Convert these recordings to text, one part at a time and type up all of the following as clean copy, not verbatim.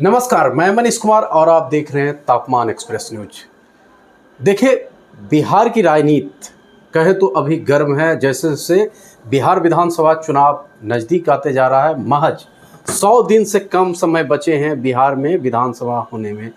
नमस्कार, मैं मनीष कुमार और आप देख रहे हैं तापमान एक्सप्रेस न्यूज। देखिए, बिहार की राजनीति कहे तो अभी गर्म है। जैसे जैसे बिहार विधानसभा चुनाव नज़दीक आते जा रहा है, महज 100 दिन से कम समय बचे हैं बिहार में विधानसभा होने में।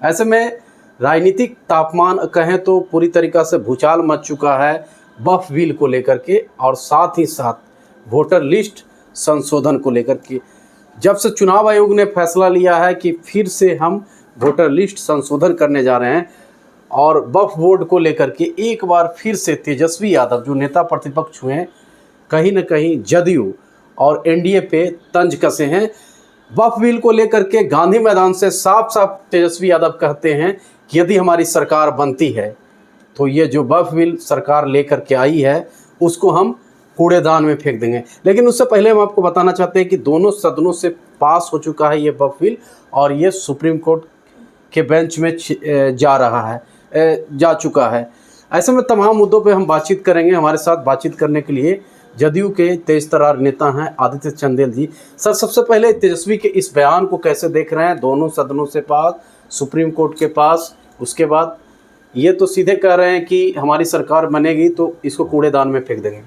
ऐसे में राजनीतिक तापमान कहें तो पूरी तरीक़ा से भूचाल मच चुका है वक्फ बिल को लेकर के, और साथ ही साथ वोटर लिस्ट संशोधन को लेकर के। जब से चुनाव आयोग ने फैसला लिया है कि फिर से हम वोटर लिस्ट संशोधन करने जा रहे हैं और वक्फ बोर्ड को लेकर के एक बार फिर से तेजस्वी यादव जो नेता प्रतिपक्ष हुए हैं, कहीं न कहीं जदयू और एनडीए पे तंज कसे हैं। वक्फ बिल को लेकर के गांधी मैदान से साफ साफ तेजस्वी यादव कहते हैं कि यदि हमारी सरकार बनती है तो ये जो वक्फ बिल सरकार लेकर के आई है उसको हम कूड़ेदान में फेंक देंगे। लेकिन उससे पहले हम आपको बताना चाहते हैं कि दोनों सदनों से पास हो चुका है ये वक्फ बिल और ये सुप्रीम कोर्ट के बेंच में जा चुका है। ऐसे में तमाम मुद्दों पे हम बातचीत करेंगे। हमारे साथ बातचीत करने के लिए जदयू के तेज तर्रार नेता हैं आदित्य चंदेल जी। सर, सबसे पहले तेजस्वी के इस बयान को कैसे देख रहे हैं? दोनों सदनों से पास, सुप्रीम कोर्ट के पास, उसके बाद ये तो सीधे कह रहे हैं कि हमारी सरकार बनेगी तो इसको कूड़ेदान में फेंक देंगे।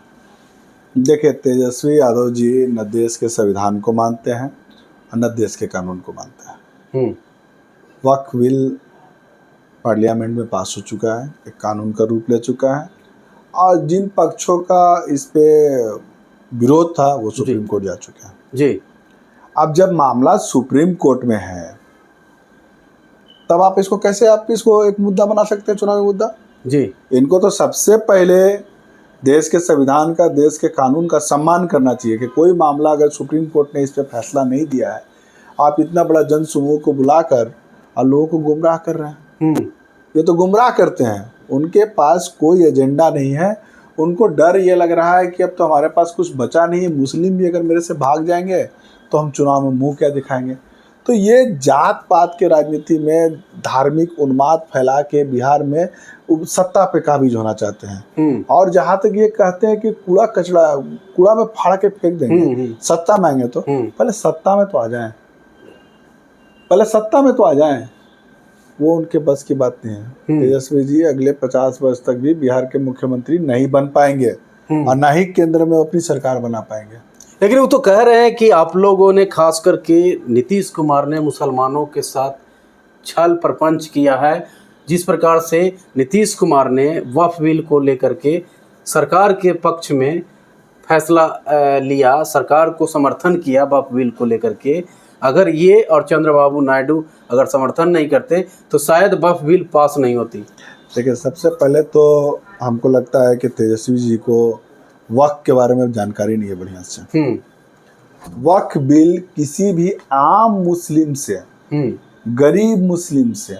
देखिए, तेजस्वी यादव जी न देश के संविधान को मानते हैं और न देश के कानून को मानते हैं। वक्फ बिल पार्लियामेंट में पास हो चुका है, एक कानून का रूप ले चुका है और जिन पक्षों का इस पे विरोध था वो सुप्रीम कोर्ट जा चुके हैं जी। अब जब मामला सुप्रीम कोर्ट में है तब आप इसको एक मुद्दा बना सकते हैं, चुनावी मुद्दा जी। इनको तो सबसे पहले देश के संविधान का, देश के कानून का सम्मान करना चाहिए कि कोई मामला अगर सुप्रीम कोर्ट ने इस पर फैसला नहीं दिया है, आप इतना बड़ा जन समूह को बुलाकर और लोगों को गुमराह कर रहे हैं। ये तो गुमराह करते हैं, उनके पास कोई एजेंडा नहीं है। उनको डर ये लग रहा है कि अब तो हमारे पास कुछ बचा नहीं है, मुस्लिम भी अगर मेरे से भाग जाएंगे तो हम चुनाव में मुँह क्या दिखाएंगे। तो ये जात पात के राजनीति में धार्मिक उन्माद फैला के बिहार में सत्ता पे काबिज होना चाहते हैं। और जहाँ तक ये कहते हैं कि कूड़ा में फाड़ के फेंक देंगे, सत्ता मांगे तो पहले सत्ता में तो आ जाएं, वो उनके बस की बात नहीं है। तेजस्वी जी अगले 50 वर्ष तक भी बिहार के मुख्यमंत्री नहीं बन पाएंगे और ना ही केंद्र में अपनी सरकार बना पाएंगे। लेकिन वो तो कह रहे हैं कि आप लोगों ने, खास करके नीतीश कुमार ने मुसलमानों के साथ छल प्रपंच किया है। जिस प्रकार से नीतीश कुमार ने वक्फ बिल को लेकर के सरकार के पक्ष में फैसला लिया, सरकार को समर्थन किया वक्फ बिल को लेकर के, अगर ये और चंद्रबाबू नायडू अगर समर्थन नहीं करते तो शायद वक्फ बिल पास नहीं होती। देखिए, सबसे पहले तो हमको लगता है कि तेजस्वी जी को वक्फ के बारे में जानकारी नहीं है बढ़िया से। वक्फ बिल किसी भी आम मुस्लिम से, गरीब मुस्लिम से,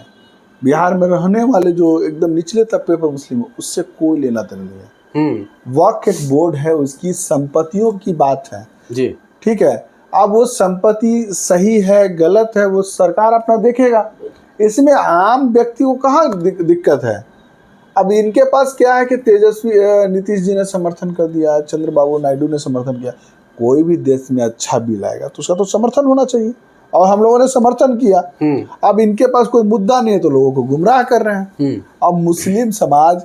बिहार में रहने वाले जो एकदम निचले तबके पर मुस्लिम है, उससे कोई लेना देना नहीं है। वक्फ एक बोर्ड है, उसकी संपत्तियों की बात है जी, ठीक है। अब वो संपत्ति सही है गलत है वो सरकार अपना देखेगा, इसमें आम व्यक्ति को कहाँ दिक्कत है। अब इनके पास क्या है कि तेजस्वी नीतीश जी ने समर्थन कर दिया, चंद्रबाबू नायडू ने समर्थन किया। कोई भी देश में अच्छा बिल आएगा तो उसका तो समर्थन होना चाहिए और हम लोगों ने समर्थन किया। अब इनके पास कोई मुद्दा नहीं है तो लोगों को गुमराह कर रहे हैं। अब मुस्लिम समाज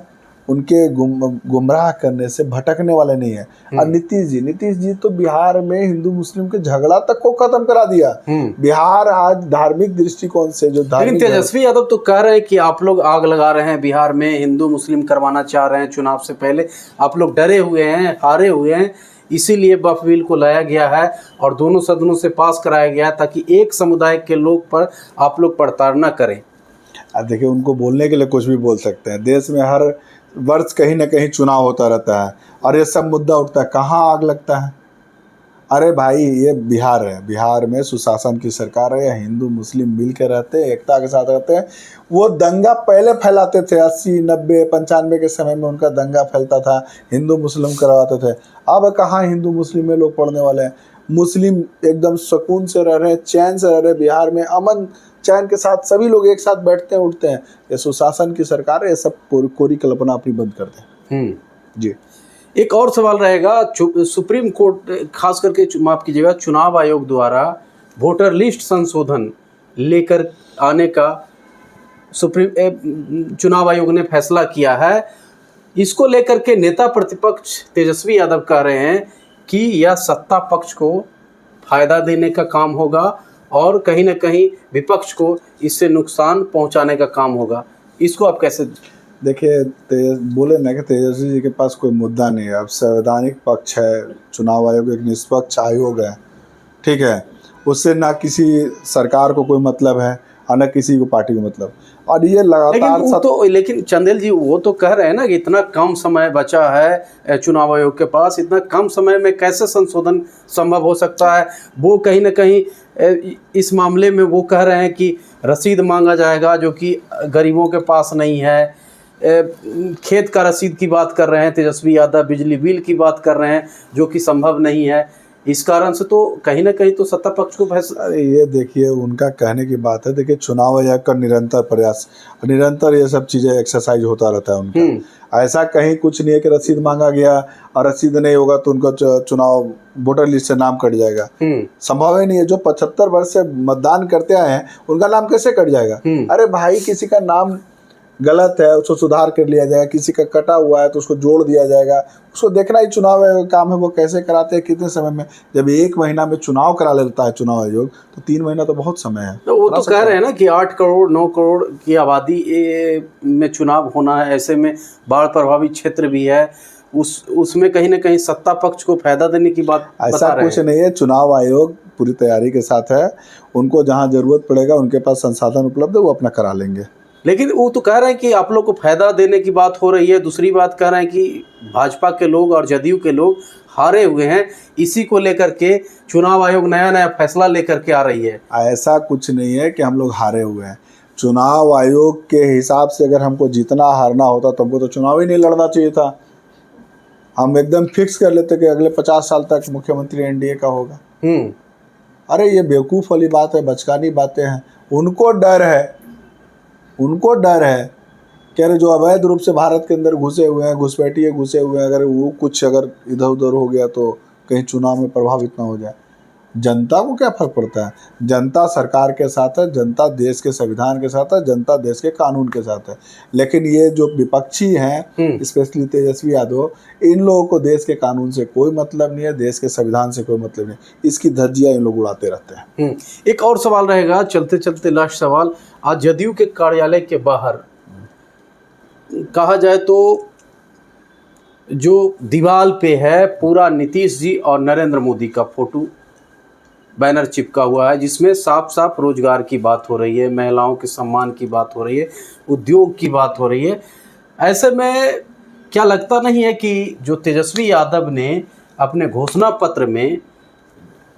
उनके गुमराह करने से भटकने वाले नहीं है। और नीतीश जी तो बिहार में हिंदू मुस्लिम के झगड़ा तक को खत्म करा दिया। बिहार आज धार्मिक दृष्टिकोण से जो लेकिन तेजस्वी यादव तो कह रहे हैं कि आप लोग आग लगा रहे हैं बिहार में, हिंदू मुस्लिम करवाना चाह रहे हैं। चुनाव से पहले आप लोग डरे हुए हैं, हारे हुए हैं, इसीलिए वक्फ बिल को लाया गया है और दोनों सदनों से पास कराया गया है ताकि एक समुदाय के लोग पर आप लोग प्रताड़ना करें। देखिए, उनको बोलने के लिए कुछ भी बोल सकते हैं। देश में हर वर्ष कहीं ना कहीं चुनाव होता रहता है और ये सब मुद्दा उठता है, कहाँ आग लगता है। अरे भाई, ये बिहार है, बिहार में सुशासन की सरकार है, हिंदू मुस्लिम मिल के रहते हैं, एकता के साथ रहते हैं। वो दंगा पहले फैलाते थे 80, 90, 95 के समय में उनका दंगा फैलता था, हिंदू मुस्लिम करवाते थे। अब कहाँ हिंदू मुस्लिम में लोग पढ़ने वाले हैं। मुस्लिम एकदम सुकून से रह रहे हैं, चैन से रह रहे हैं। बिहार में अमन चैन के साथ सभी लोग एक साथ बैठते हैं, उठते हैं। ये सुशासन की सरकार है, ये सब कोरी कल्पना अपनी बंद कर दें। जी। एक और सवाल रहेगा, सुप्रीम कोर्ट खास करके माफ कीजिएगा, चुनाव आयोग द्वारा वोटर लिस्ट संशोधन लेकर आने का चुनाव आयोग ने फैसला किया है। इसको लेकर के नेता प्रतिपक्ष तेजस्वी यादव कह रहे हैं कि यह सत्ता पक्ष को फायदा देने का काम होगा और कहीं ना कहीं विपक्ष को इससे नुकसान पहुंचाने का काम होगा। इसको आप कैसे देखिए? बोले ना कि तेजस्वी जी के पास कोई मुद्दा नहीं है। अब संवैधानिक पक्ष है, चुनाव आयोग एक निष्पक्ष आयोग है, ठीक है। उससे ना किसी सरकार को कोई मतलब है और ना किसी को पार्टी को मतलब। और ये लगातार लेकिन चंदेल जी वो तो कह रहे हैं ना कि इतना कम समय बचा है चुनाव आयोग के पास, इतना कम समय में कैसे संशोधन संभव हो सकता है। वो कहीं ना कहीं इस मामले में वो कह रहे हैं कि रसीद मांगा जाएगा जो कि गरीबों के पास नहीं है। खेत का रसीद की बात कर रहे हैं तेजस्वी यादव, बिजली बिल की बात कर रहे हैं जो कि संभव नहीं है। इस कारण से तो कहीं ना कहीं तो सत्ता पक्ष को ये देखिए उनका कहने की बात है। देखिए चुनाव आयोग का निरंतर प्रयास, निरंतर ये सब चीज़ें एक्सरसाइज होता रहता है उनका। ऐसा कहीं कुछ नहीं है कि रसीद मांगा गया और रसीद नहीं होगा तो उनका चुनाव वोटर लिस्ट से नाम कट जाएगा। संभव ही नहीं है। जो 75 वर्ष से मतदान करते आए हैं उनका नाम कैसे कट जाएगा? अरे भाई, किसी का नाम गलत है उसको सुधार कर लिया जाएगा, किसी का कटा हुआ है तो उसको जोड़ दिया जाएगा। उसको देखना ही चुनाव काम है, वो कैसे कराते हैं, कितने समय में। जब 1 महीना में चुनाव करा लेता है चुनाव आयोग तो 3 महीना तो बहुत समय है। तो वो तो कह रहे हैं ना कि 8 करोड़ 9 करोड़ की आबादी में चुनाव होना है, ऐसे में बाढ़ प्रभावित क्षेत्र भी है, उसमें कहीं ना कहीं सत्ता पक्ष को फायदा देने की बात ऐसा कुछ नहीं है। चुनाव आयोग पूरी तैयारी के साथ है, उनको जहाँ जरूरत पड़ेगा उनके पास संसाधन उपलब्ध है, वो अपना करा लेंगे। लेकिन वो तो कह रहे हैं कि आप लोग को फायदा देने की बात हो रही है। दूसरी बात कह रहे हैं कि भाजपा के लोग और जदयू के लोग हारे हुए हैं, इसी को लेकर के चुनाव आयोग नया नया फैसला लेकर के आ रही है। ऐसा कुछ नहीं है कि हम लोग हारे हुए हैं। चुनाव आयोग के हिसाब से अगर हमको जीतना हारना होता तो हमको तो चुनाव ही नहीं लड़ना चाहिए था। हम एकदम फिक्स कर लेते कि अगले 50 साल तक मुख्यमंत्री एनडीए का होगा। अरे ये बेवकूफ़ वाली बात है, बचकानी बातें हैं। उनको डर है कि अरे जो अवैध रूप से भारत के अंदर घुसे हुए हैं, घुसपैठिए घुसे हुए हैं, अगर वो कुछ अगर इधर उधर हो गया तो कहीं चुनाव में प्रभावित ना हो जाए। जनता को क्या फर्क पड़ता है? जनता सरकार के साथ है, जनता देश के संविधान के साथ है, जनता देश के कानून के साथ है। लेकिन ये जो विपक्षी हैं, स्पेशली तेजस्वी यादव, इन लोगों को देश के कानून से कोई मतलब नहीं है, देश के संविधान से कोई मतलब नहीं। इसकी धज्जियां इन लोग उड़ाते रहते हैं। एक और सवाल रहेगा चलते चलते, लास्ट सवाल। आज जदयू के कार्यालय के बाहर कहा जाए तो जो दीवार पे है पूरा नीतीश जी और नरेंद्र मोदी का फोटो बैनर चिपका हुआ है, जिसमें साफ साफ रोजगार की बात हो रही है, महिलाओं के सम्मान की बात हो रही है, उद्योग की बात हो रही है। ऐसे में क्या लगता नहीं है कि जो तेजस्वी यादव ने अपने घोषणा पत्र में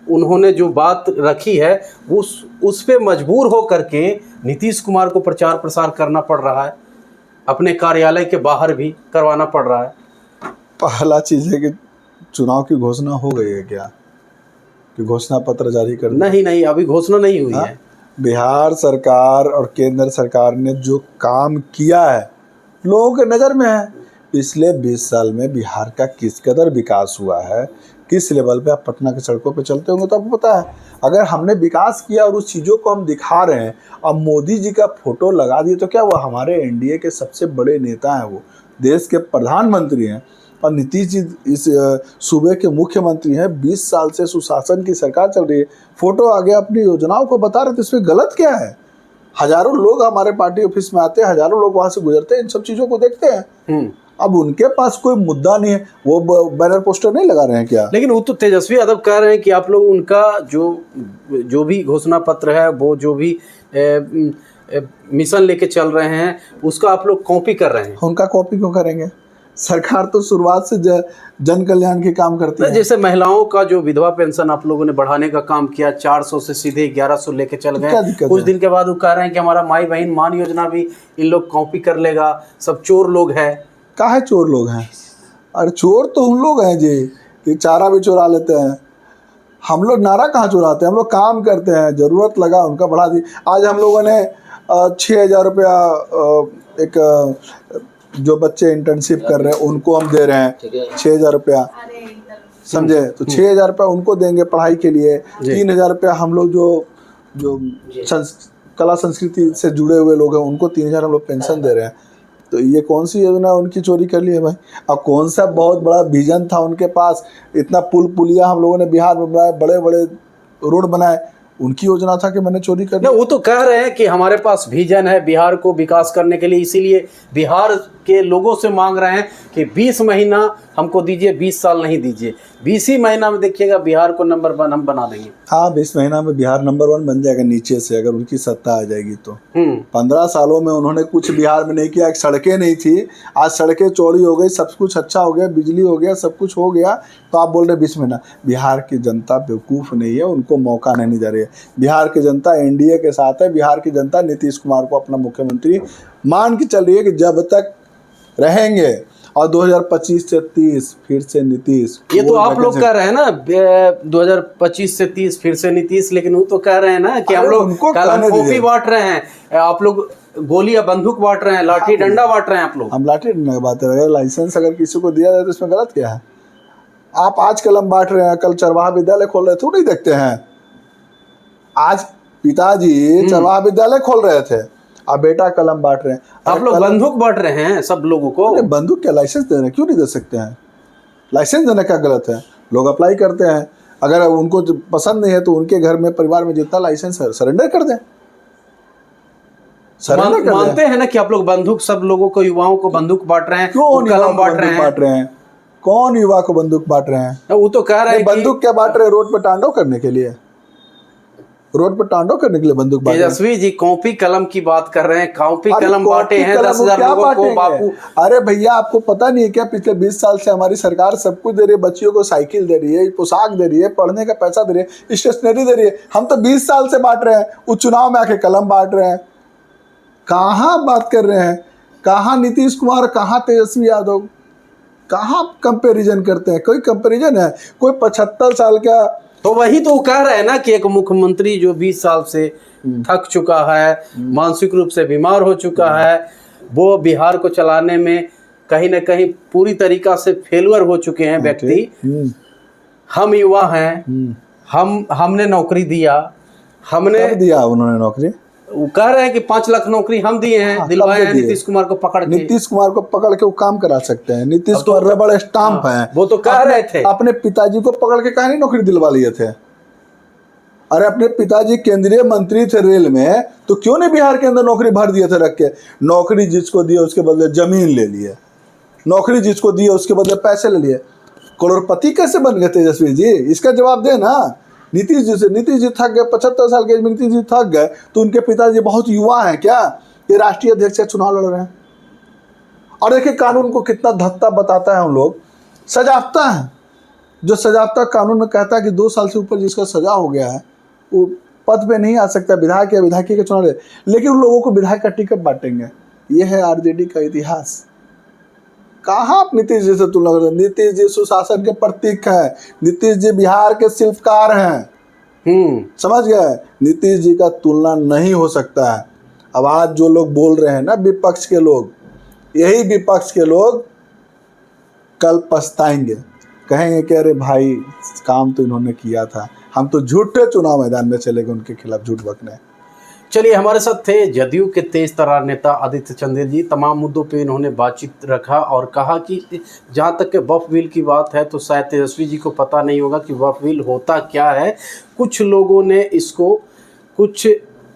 उन्होंने जो बात रखी है उस पे मजबूर हो करके नीतीश कुमार को प्रचार प्रसार करना पड़ रहा है, अपने कार्यालय के बाहर भी करवाना पड़ रहा है? पहला चीज़ है कि चुनाव की घोषणा हो गई है क्या कि घोषणा पत्र जारी कर? नहीं, अभी घोषणा नहीं हुई है। बिहार सरकार और केंद्र सरकार ने जो काम किया है लोगों के नज़र में है। पिछले 20 साल में बिहार का किस कदर विकास हुआ है, किस लेवल पे आप पटना की सड़कों पे चलते होंगे तो आपको पता है। अगर हमने विकास किया और उस चीज़ों को हम दिखा रहे हैं, अब मोदी जी का फोटो लगा दिए तो क्या वो हमारे एनडीए के सबसे बड़े नेता हैं, वो देश के प्रधानमंत्री हैं और नीतीश जी इस सूबे के मुख्यमंत्री हैं। 20 साल से सुशासन की सरकार चल रही है, फोटो आगे अपनी योजनाओं को बता रहे, तो इसमें गलत क्या है? हजारों लोग हमारे पार्टी ऑफिस में आते हैं, हजारों लोग वहाँ से गुजरते हैं, इन सब चीज़ों को देखते हैं। अब उनके पास कोई मुद्दा नहीं है, वो बैनर पोस्टर नहीं लगा रहे हैं क्या? लेकिन वो तो तेजस्वी यादव कह रहे हैं कि आप लोग उनका जो भी घोषणा पत्र है, वो जो भी मिशन लेके चल रहे हैं, उसका आप लोग कॉपी कर रहे हैं। उनका कॉपी क्यों करेंगे? सरकार तो शुरुआत से जन कल्याण के काम करती है। जैसे महिलाओं का जो विधवा पेंशन आप लोगों ने बढ़ाने का काम किया, 400 से सीधे 1100 लेके चल गए। कुछ दिन के बाद वो कह रहे हैं कि हमारा माई बहन मान योजना भी इन लोग कॉपी कर लेगा, सब चोर लोग हैं। काहे चोर लोग हैं? अरे चोर तो उन लोग हैं जी कि चारा भी चुरा लेते हैं। हम लोग नारा कहाँ चुराते हैं, हम लोग काम करते हैं, ज़रूरत लगा उनका बढ़ा दी। आज हम लोगों ने 6,000 रुपया एक जो बच्चे इंटर्नशिप कर रहे हैं उनको हम दे रहे हैं 6,000 रुपया, समझे? तो 6,000 रुपया उनको देंगे पढ़ाई के लिए। 3,000 रुपया हम लोग जो कला संस्कृति से जुड़े हुए लोग हैं उनको 3,000 हम लोग पेंशन दे रहे हैं। तो ये कौन सी योजना उनकी चोरी कर ली है भाई? अब कौन सा बहुत बड़ा विजन था उनके पास, इतना पुल पुलिया हम लोगों ने बिहार में बनाए, बड़े बड़े रोड बनाए, उनकी योजना था कि मैंने चोरी कर ली? नहीं, वो तो कह रहे हैं कि हमारे पास विजन है बिहार को विकास करने के लिए, इसीलिए बिहार के लोगों से मांग रहे हैं कि 20 महीना हमको दीजिए, 20 साल नहीं दीजिए। 20 ही महीना में देखिएगा बिहार को नंबर 1 हम बना देंगे। हाँ, 20 महीना में बिहार नंबर 1 बन जाएगा नीचे से, अगर उनकी सत्ता आ जाएगी तो। 15 सालों में उन्होंने कुछ बिहार में नहीं किया। एक सड़कें नहीं थी, आज सड़कें चौड़ी हो गई, सब कुछ अच्छा हो गया, बिजली हो गया, सब कुछ हो गया। तो आप बोल रहे 20 महीना? बिहार की जनता बेवकूफ़ नहीं है, उनको मौका नहीं दे रही है। बिहार की जनता एनडीए के साथ है। बिहार की जनता नीतीश कुमार को अपना मुख्यमंत्री मान के चल रही है कि जब तक रहेंगे, और 2025 से 30 फिर से नीतीश। ये तो आप लोग कह रहे हैं ना 2025 से 30 फिर से नीतीश, लेकिन वो तो कह रहे हैं ना कि हम लोग कलम कॉपी बांट रहे हैं, आप लोग गोली या बंदूक बांट रहे हैं, लाठी डंडा बांट रहे हैं आप लोग। हम लाठी डंडा की बात कर रहे हैं। लाइसेंस अगर किसी को दिया जाए तो इसमें गलत क्या है? आप आज कलम बांट रहे हैं, कल चरवाहा विद्यालय खोल रहे थे, नहीं देखते हैं? आज पिताजी चरवाहा विद्यालय खोल रहे थे, अब बेटा कलम बांट रहे हैं। आप लोग बंदूक बांट रहे हैं सब लोगों को। बंदूक क्या लाइसेंस दे रहे हैं? क्यों नहीं दे सकते हैं? लाइसेंस देना क्या गलत है? लोग अप्लाई करते हैं, अगर उनको पसंद नहीं है तो उनके घर में परिवार में जितना लाइसेंस है सरेंडर कर दें। मानते हैं ना कि आप लोग बंदूक सब लोगों को, युवाओं को बंदूक बांट रहे हैं, क्यों कलम बांट रहे हैं? कौन युवा को बंदूक बांट रहे हैं? वो तो कह रहे हैं बंदूक क्या बांट रहे हैं? रोड पर तांडव करने के लिए, रोड पर तांडव करने के लिए बंदूक बांट रहे हैं। तेजस्वी जी कॉपी कलम की बात कर रहे हैं, कॉपी कलम बांटे हैं 10,000 लोगों को बापू। अरे भैया, आपको पता नहीं है क्या? पिछले 20 साल से हमारी सरकार सब कुछ दे रही है, बच्चियों को साइकिल दे रही है, पोशाक दे रही है, पढ़ने का पैसा दे रही है, स्टेशनरी दे रही है। हम तो 20 साल से बांट रहे हैं, वो चुनाव में आके कलम बांट रहे हैं। कहाँ बात कर रहे हैं? कहाँ नीतीश कुमार, कहाँ तेजस्वी यादव? कहाँ कंपेरिजन करते हैं? कोई कंपेरिजन है? कोई 75 साल का? तो वही तो कह रहे हैं ना कि एक मुख्यमंत्री जो 20 साल से थक चुका है, मानसिक रूप से बीमार हो चुका है, वो बिहार को चलाने में कहीं ना कहीं पूरी तरीका से फेलुअर हो चुके हैं व्यक्ति। हम युवा हैं, हमने नौकरी दिया, हमने दिया, उन्होंने नौकरी, वो कह रहे हैं कि 5 लाख नौकरी हम दिए हैं, दिलवाए हैं नीतीश कुमार को पकड़ के। नीतीश कुमार को पकड़ के वो काम करा सकते हैं। नीतीश कुमार रबड़ स्टाम्प है। वो तो कह रहे थे अपने पिताजी को पकड़ के कहीं नौकरी दिलवा लिए थे। अरे अपने पिताजी केंद्रीय मंत्री थे रेल में, तो क्यों नहीं बिहार के अंदर नौकरी भर दिए थे रख के? नौकरी जिसको दिए उसके बदले जमीन ले लिए, नौकरी जिसको दिए उसके बदले पैसे ले लिए। करोड़पति कैसे बन गए तेजस्वी जी? इसका जवाब दे ना। नीतीश जी से, नीतीश जी थक गए, 75 साल के एज में नीतीश जी थक गए, तो उनके पिताजी बहुत युवा हैं क्या? ये राष्ट्रीय अध्यक्ष से चुनाव लड़ रहे हैं। और देखिए कानून को कितना धत्ता बताता है हम लोग, सजाफ्ता है। जो सजाफ्ता कानून में कहता है कि 2 साल से ऊपर जिसका सजा हो गया है वो पद पे नहीं आ सकता, विधायक या विधायकी के चुनाव, लेकिन उन लोगों को विधायक का टिकट बांटेंगे। ये है आरजेडी का इतिहास। कहाँ आप नीतीश जी से तुलना कर रहे हैं? नीतीश जी सुशासन के प्रतीक है, नीतीश जी बिहार के शिल्पकार हैं। समझ गए? नीतीश जी का तुलना नहीं हो सकता है। अब आज जो लोग बोल रहे हैं ना विपक्ष के लोग, यही विपक्ष के लोग कल पछताएंगे, कहेंगे कि अरे भाई काम तो इन्होंने किया था, हम तो झूठे चुनाव मैदान में चले गए उनके खिलाफ झूठ बकने। चलिए, हमारे साथ थे जदयू के तेज तर्रार नेता आदित्य चंदेल जी। तमाम मुद्दों पे इन्होंने बातचीत रखा और कहा कि जहाँ तक के वक्फ बिल की बात है तो शायद तेजस्वी जी को पता नहीं होगा कि वक्फ बिल होता क्या है। कुछ लोगों ने इसको, कुछ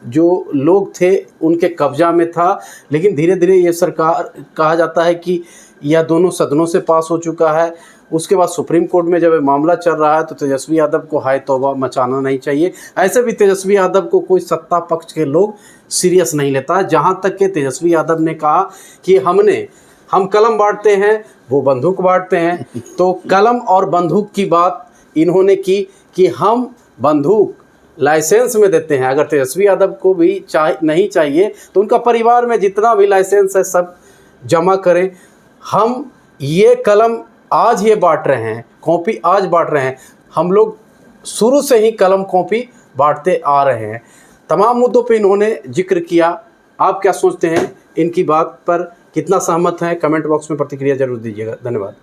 जो लोग थे उनके कब्जा में था, लेकिन धीरे धीरे ये सरकार, कहा जाता है कि यह दोनों सदनों से पास हो चुका है। उसके बाद सुप्रीम कोर्ट में जब ये मामला चल रहा है तो तेजस्वी यादव को हाय तौबा मचाना नहीं चाहिए। ऐसे भी तेजस्वी यादव को कोई सत्ता पक्ष के लोग सीरियस नहीं लेता। जहाँ तक कि तेजस्वी यादव ने कहा कि हम कलम बांटते हैं, वो बंदूक बांटते हैं। तो कलम और बंदूक की बात इन्होंने की कि हम बंदूक लाइसेंस में देते हैं। अगर तेजस्वी यादव को भी नहीं चाहिए तो उनका परिवार में जितना भी लाइसेंस है सब जमा करें। हम ये कलम आज ये बांट रहे हैं, कॉपी आज बांट रहे हैं। हम लोग शुरू से ही कलम कॉपी बांटते आ रहे हैं। तमाम मुद्दों पे इन्होंने जिक्र किया। आप क्या सोचते हैं इनकी बात पर? कितना सहमत हैं? कमेंट बॉक्स में प्रतिक्रिया जरूर दीजिएगा। धन्यवाद।